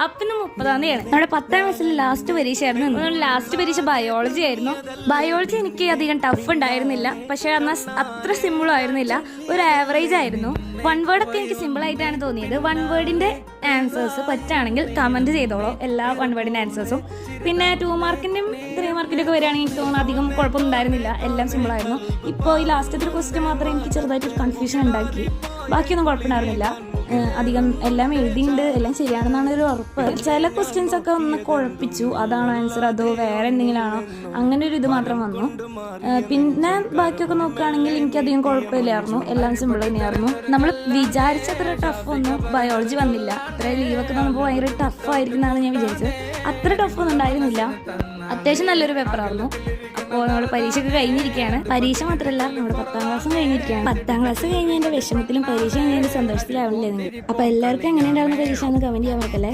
അപ്പൊ ഇന്ന് 30-ാം തീയതിയാണ്. നമ്മുടെ 10ാം ക്ലാസ്സിൽ ലാസ്റ്റ് പരീക്ഷയായിരുന്നു. ലാസ്റ്റ് പരീക്ഷ ബയോളജി ആയിരുന്നു. ബയോളജി എനിക്ക് അധികം ടഫ് ഉണ്ടായിരുന്നില്ല, പക്ഷെ എന്നാൽ അത്ര സിമ്പിളും ആയിരുന്നില്ല, ഒരു ആവറേജ് ആയിരുന്നു. 1 വേർഡ് ഒക്കെ എനിക്ക് സിമ്പിൾ ആയിട്ടാണ് തോന്നിയത്. 1 വേർഡിന്റെ ആൻസേഴ്സ് പറ്റുകയാണെങ്കിൽ കമന്റ് ചെയ്തോളൂ, എല്ലാ 1 വേർഡിന്റെ ആൻസേഴ്സും. പിന്നെ 2 മാർക്കിന്റെയും 3 മാർക്കിന്റെ ഒക്കെ വരികയാണെങ്കിൽ എനിക്ക് തോന്നുന്നു അധികം കുഴപ്പമൊന്നും ഉണ്ടായിരുന്നില്ല, എല്ലാം സിമ്പിൾ ആയിരുന്നു. ഇപ്പോൾ ഈ ലാസ്റ്റത്തെ ക്വസ്റ്റ്യൻ മാത്രമേ എനിക്ക് ചെറുതായിട്ടൊരു കൺഫ്യൂഷൻ ഉണ്ടാക്കി, ബാക്കിയൊന്നും കുഴപ്പമുണ്ടായിരുന്നില്ല. അധികം എല്ലാം എഴുതിയിട്ടുണ്ട്, എല്ലാം ശരിയാണെന്നാണ് ഒരു ഉറപ്പ്. ചില ക്വസ്റ്റ്യൻസ് ഒക്കെ ഒന്ന് കുഴപ്പിച്ചു, അതാണോ ആൻസർ അതോ വേറെ എന്തെങ്കിലും ആണോ, അങ്ങനെ ഒരു ഇത് മാത്രം വന്നു. പിന്നെ ബാക്കിയൊക്കെ നോക്കുകയാണെങ്കിൽ എനിക്കധികം കുഴപ്പമില്ലായിരുന്നു, എല്ലാം സിമ്പിൾ തന്നെയായിരുന്നു. നമ്മൾ വിചാരിച്ചത്ര ടഫൊന്നും ബയോളജി വന്നില്ല. അത്ര ലീവൊക്കെ നമുക്ക് ഭയങ്കര ടഫായിരിക്കും എന്നാണ് ഞാൻ വിചാരിച്ചത്. അത്ര ടഫൊന്നും ഉണ്ടായിരുന്നില്ല, അത്യാവശ്യം നല്ലൊരു പേപ്പറായിരുന്നു. അപ്പോൾ നമ്മൾ പരീക്ഷയൊക്കെ കഴിഞ്ഞിരിക്കുകയാണ്. പരീക്ഷ മാത്രമല്ല, നമ്മുടെ 10ാം ക്ലാസ്സും കഴിഞ്ഞിരിക്കുകയാണ്. 10ാം ക്ലാസ് കഴിഞ്ഞതിൻ്റെ വിഷമത്തിലും പരീക്ഷ കഴിഞ്ഞതിൻ്റെ സന്തോഷത്തിലാവില്ലേ നിങ്ങൾ? അപ്പോൾ എല്ലാവർക്കും എങ്ങനെയുണ്ടായിരുന്ന പരീക്ഷ എന്ന് കമൻറ്റ് ചെയ്യാൻ പറ്റല്ലേ.